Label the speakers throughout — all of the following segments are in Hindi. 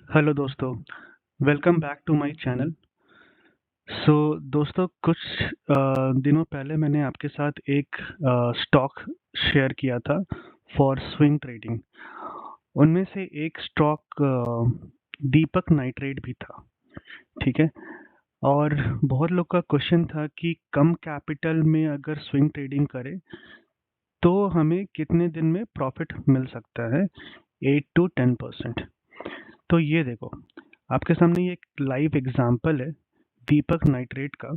Speaker 1: हेलो दोस्तों, welcome back to my channel. दोस्तों कुछ दिनों पहले मैंने आपके साथ एक स्टॉक शेयर किया था फॉर स्विंग ट्रेडिंग। उनमें से एक स्टॉक दीपक नाइट्रेट भी था, ठीक है। और बहुत लोग का क्वेश्चन था कि कम कैपिटल में अगर स्विंग ट्रेडिंग करें तो हमें कितने दिन में प्रॉफिट मिल सकता है, 8 to 10%। तो ये देखो, आपके सामने ये एक लाइव एग्जांपल है दीपक नाइट्रेट का।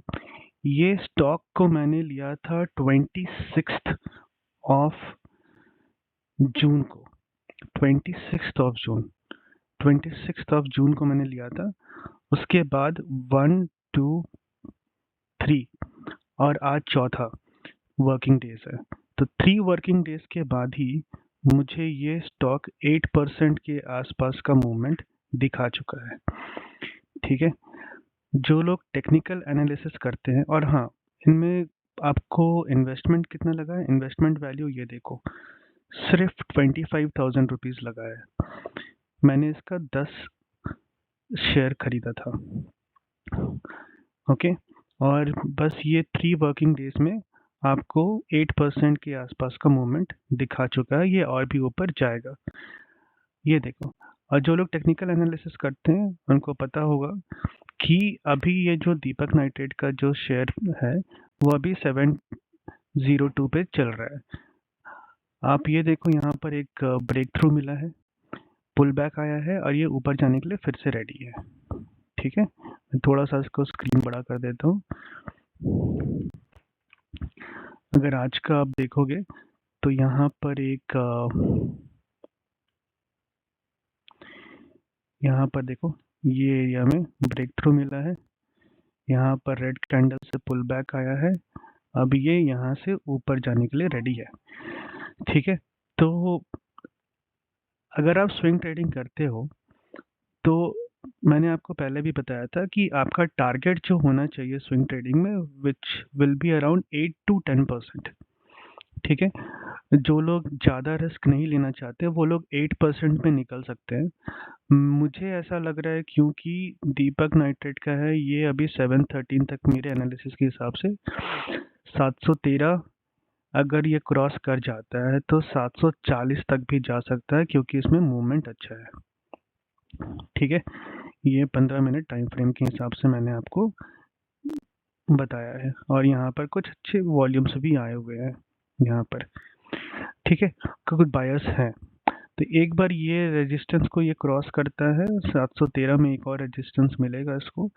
Speaker 1: ये स्टॉक को मैंने लिया था 26 ऑफ जून को। 26 ऑफ जून को मैंने लिया था। उसके बाद 1 2 3 और आज चौथा वर्किंग डेज है। तो 3 वर्किंग डेज के बाद ही मुझे ये स्टॉक 8% के आसपास का मूवमेंट दिखा चुका है, ठीक है। जो लोग टेक्निकल एनालिसिस करते हैं, और हाँ, इनमें आपको इन्वेस्टमेंट कितना लगा है, इन्वेस्टमेंट वैल्यू ये देखो, सिर्फ 25,000 रुपीज लगा है। मैंने इसका 10 शेयर खरीदा था, ओके। और बस ये 3 वर्किंग डेज में आपको 8% के आसपास का मूवमेंट दिखा चुका है। ये और भी ऊपर जाएगा, ये देखो। और जो लोग टेक्निकल एनालिसिस करते हैं उनको पता होगा कि अभी ये जो दीपक नाइट्रेट का जो शेयर है वो अभी 702 पे चल रहा है। आप ये देखो, यहाँ पर एक ब्रेक थ्रू मिला है, पुल बैक आया है और ये ऊपर जाने के लिए फिर से रेडी है, ठीक है। मैं थोड़ा सा इसको स्क्रीन बड़ा कर देता हूँ। अगर आज का आप देखोगे तो यहाँ पर यहाँ पर देखो, ये एरिया में ब्रेक थ्रू मिला है, यहाँ पर रेड कैंडल से पुल बैक आया है, अब ये यहाँ से ऊपर जाने के लिए रेडी है, ठीक है। तो अगर आप स्विंग ट्रेडिंग करते हो तो मैंने आपको पहले भी बताया था कि आपका टारगेट जो होना चाहिए स्विंग ट्रेडिंग में, which will be around 8 to 10%, ठीक है। जो लोग ज़्यादा रिस्क नहीं लेना चाहते वो लोग 8% में निकल सकते हैं। मुझे ऐसा लग रहा है क्योंकि दीपक नाइट्रेट का है, ये अभी 713 तक मेरे एनालिसिस के हिसाब से 713 अगर ये क्रॉस कर जाता है तो 740 तक भी जा सकता है, क्योंकि इसमें मूवमेंट अच्छा है, ठीक है। ये 15 मिनट टाइम फ्रेम के हिसाब से मैंने आपको बताया है, और यहाँ पर कुछ अच्छे वॉल्यूम्स भी आए हुए हैं यहाँ पर, ठीक है। कुछ बायर्स हैं। तो एक बार ये रेजिस्टेंस को ये क्रॉस करता है, 713 में एक और रेजिस्टेंस मिलेगा इसको।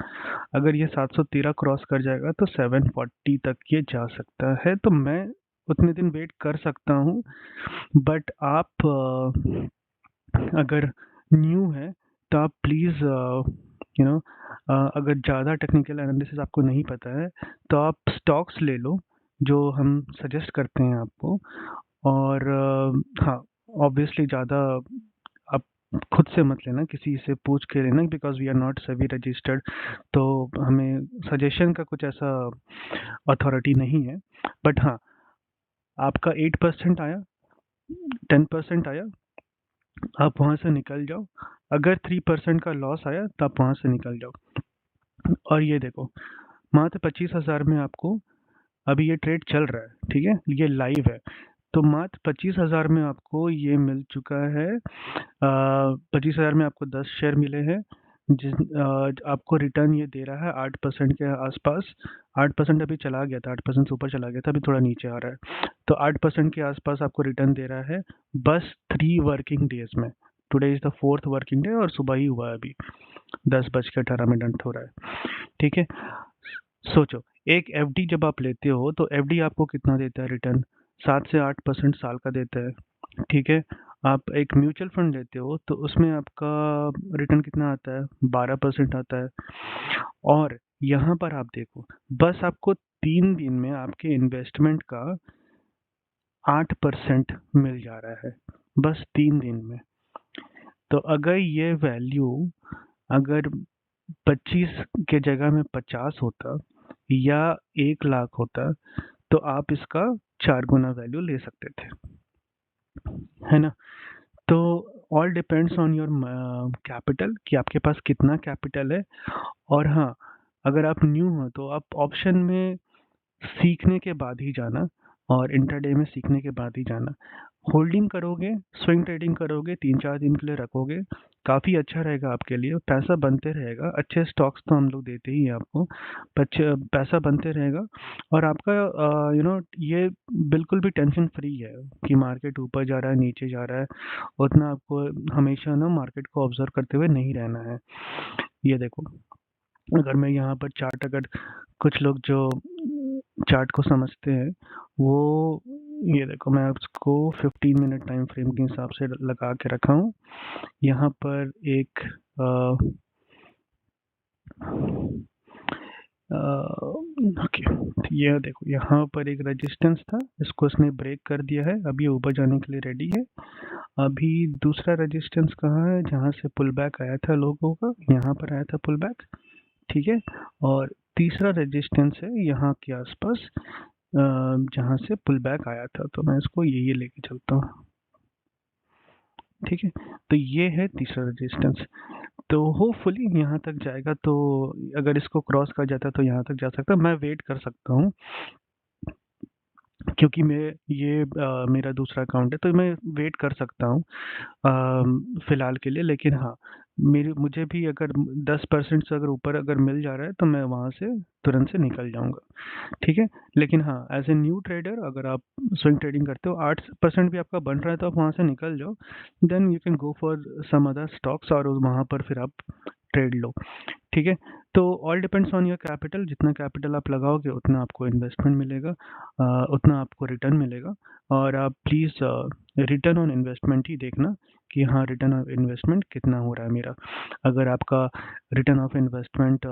Speaker 1: अगर ये 713 क्रॉस कर जाएगा तो 740 तक ये जा सकता है। तो मैं उतने दिन वेट कर सकता हूँ, बट आप अगर न्यू है तो आप प्लीज़ यू नो अगर ज़्यादा टेक्निकल एनालिसिस आपको नहीं पता है तो आप स्टॉक्स ले लो जो हम सजेस्ट करते हैं आपको। और हाँ, ऑब्वियसली ज़्यादा आप खुद से मत लेना, किसी से पूछ के लेना, because we are not SEBI registered. तो हमें सजेशन का कुछ ऐसा अथॉरिटी नहीं है। बट हाँ, आपका 8% आया, 10% आया, आप वहाँ से निकल जाओ। अगर 3% का लॉस आया तो आप वहाँ से निकल जाओ। और ये देखो, मात्र 25,000 में आपको अभी ये ट्रेड चल रहा है, ठीक है, ये लाइव है। तो मात्र 25,000 में आपको ये मिल चुका है। 25,000 में आपको 10 शेयर मिले हैं, आपको रिटर्न ये दे रहा है 8% के आसपास। 8% अभी चला गया था, 8% से ऊपर चला गया था, अभी थोड़ा नीचे आ रहा है। तो 8% के आसपास आपको रिटर्न दे रहा है, बस 3 वर्किंग डेज में। Today is the 4th working day और सुबह ही हुआ है, अभी 10:18 हो रहा है, ठीक है। सोचो, एक एफडी जब आप लेते हो तो एफडी आपको कितना देता है रिटर्न, 7 से 8% साल का देता है, ठीक है। आप एक म्यूचुअल फंड लेते हो तो उसमें आपका रिटर्न कितना आता है, 12% आता है। और यहाँ पर आप देखो, बस आपको 3 दिन में आपके इन्वेस्टमेंट का 8% मिल जा रहा है, बस 3 दिन में। तो अगर ये वैल्यू अगर 25 के जगह में 50 होता या 1 लाख होता तो आप इसका 4 गुना वैल्यू ले सकते थे, है ना। तो all depends on your capital, कि आपके पास कितना कैपिटल है। और हाँ, अगर आप न्यू हो तो आप ऑप्शन में सीखने के बाद ही जाना, और इंट्राडे में सीखने के बाद ही जाना। होल्डिंग करोगे, स्विंग ट्रेडिंग करोगे, 3-4 दिन के लिए रखोगे, काफ़ी अच्छा रहेगा आपके लिए, पैसा बनते रहेगा। अच्छे स्टॉक्स तो हम लोग देते ही हैं आपको, पैसा बनते रहेगा। और आपका ये बिल्कुल भी टेंशन फ्री है कि मार्केट ऊपर जा रहा है, नीचे जा रहा है। उतना आपको हमेशा ना मार्केट को ऑब्जर्व करते हुए नहीं रहना है। ये देखो, अगर मैं यहाँ पर चार्ट, अगर कुछ लोग जो चार्ट को समझते हैं, वो ये देखो, मैं उसको 15 मिनट टाइम फ्रेम के हिसाब से लगा के रखा हूँ। यहाँ पर एक ओके, ये देखो, यहाँ पर एक रेजिस्टेंस था, इसको इसने ब्रेक कर दिया है, अब ये ऊपर जाने के लिए रेडी है। अभी दूसरा रेजिस्टेंस कहाँ है, जहाँ से पुल बैक आया था लोगों का, यहाँ पर आया था पुल बैक, ठीक है। और तीसरा रेजिस्टेंस है यहाँ के आसपास, जहाँ से पुल बैक आया था, तो मैं इसको यही लेके चलता हूँ, ठीक है। तो ये है तीसरा रेजिस्टेंस, तो होपफुली यहाँ तक जाएगा। तो अगर इसको क्रॉस कर जाता है तो यहाँ तक जा सकता है। मैं वेट कर सकता हूँ, क्योंकि मेरा दूसरा अकाउंट है, तो मैं वेट कर सकता हूँ फिलहाल के लिए। लेकिन हाँ, मुझे भी अगर 10% से अगर ऊपर अगर मिल जा रहा है तो मैं वहाँ से तुरंत से निकल जाऊंगा, ठीक है। लेकिन हाँ, एज ए न्यू ट्रेडर, अगर आप स्विंग ट्रेडिंग करते हो, 8% भी आपका बन रहा है, तो आप वहाँ से निकल जाओ। Then you can go for some other stocks, और वहाँ पर फिर आप ट्रेड लो, ठीक है। तो all depends on your capital, जितना कैपिटल आप लगाओगे उतना आपको इन्वेस्टमेंट मिलेगा, उतना आपको रिटर्न मिलेगा। और आप प्लीज़ रिटर्न ऑन इन्वेस्टमेंट ही देखना कि हाँ, रिटर्न ऑफ इन्वेस्टमेंट कितना हो रहा है मेरा। अगर आपका रिटर्न ऑफ इन्वेस्टमेंट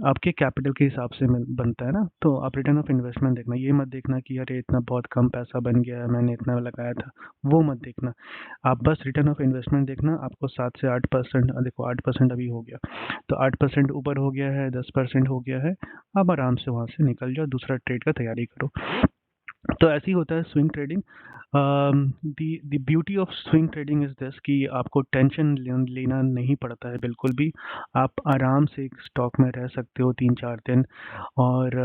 Speaker 1: आपके कैपिटल के हिसाब से बनता है ना, तो आप रिटर्न ऑफ इन्वेस्टमेंट देखना। ये मत देखना कि अरे इतना बहुत कम पैसा बन गया है, मैंने इतना लगाया था, वो मत देखना। आप बस रिटर्न ऑफ इन्वेस्टमेंट देखना। आपको 7 से 8%, देखो 8% अभी हो गया, तो 8% ऊपर हो गया है, 10% हो गया है, आप आराम से वहाँ से निकल जाओ, दूसरा ट्रेड का तैयारी करो। तो ऐसे ही होता है swing trading. The beauty of swing trading is this, कि आपको टेंशन लेना नहीं पड़ता है बिल्कुल भी। आप आराम से एक स्टॉक में रह सकते हो 3-4 दिन। और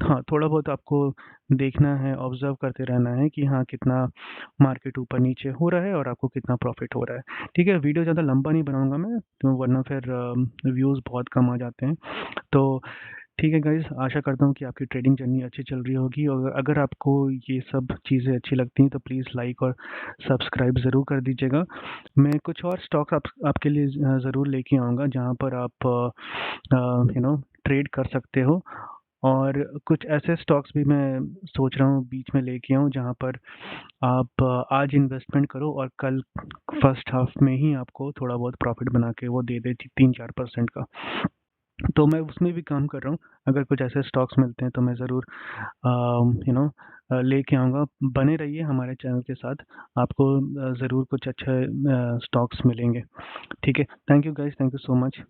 Speaker 1: हाँ, थोड़ा बहुत आपको देखना है, ऑब्जर्व करते रहना है कि हाँ, कितना मार्केट ऊपर नीचे हो रहा है और आपको कितना प्रॉफिट हो रहा है, ठीक है। वीडियो ज़्यादा लंबा नहीं बनाऊंगा मैं, तो वरना फिर व्यूज़ बहुत कम आ जाते हैं। तो ठीक है गाइज़, आशा करता हूँ कि आपकी ट्रेडिंग जर्नी अच्छी चल रही होगी। और अगर आपको ये सब चीज़ें अच्छी लगती हैं तो प्लीज़ लाइक और सब्सक्राइब ज़रूर कर दीजिएगा। मैं कुछ और स्टॉक्स आपके लिए ज़रूर लेके आऊँगा, जहाँ पर आप ट्रेड कर सकते हो। और कुछ ऐसे स्टॉक्स भी मैं सोच रहा हूँ बीच में लेके आऊँ, जहाँ पर आप आज इन्वेस्टमेंट करो और कल फर्स्ट हाफ में ही आपको थोड़ा बहुत प्रॉफिट बना के वो दे दे 3-4% का। तो मैं उसमें भी काम कर रहा हूँ। अगर कुछ ऐसे स्टॉक्स मिलते हैं तो मैं ज़रूर लेके आऊँगा। बने रहिए हमारे चैनल के साथ, आपको ज़रूर कुछ अच्छे स्टॉक्स मिलेंगे, ठीक है। Thank you guys, thank you so much.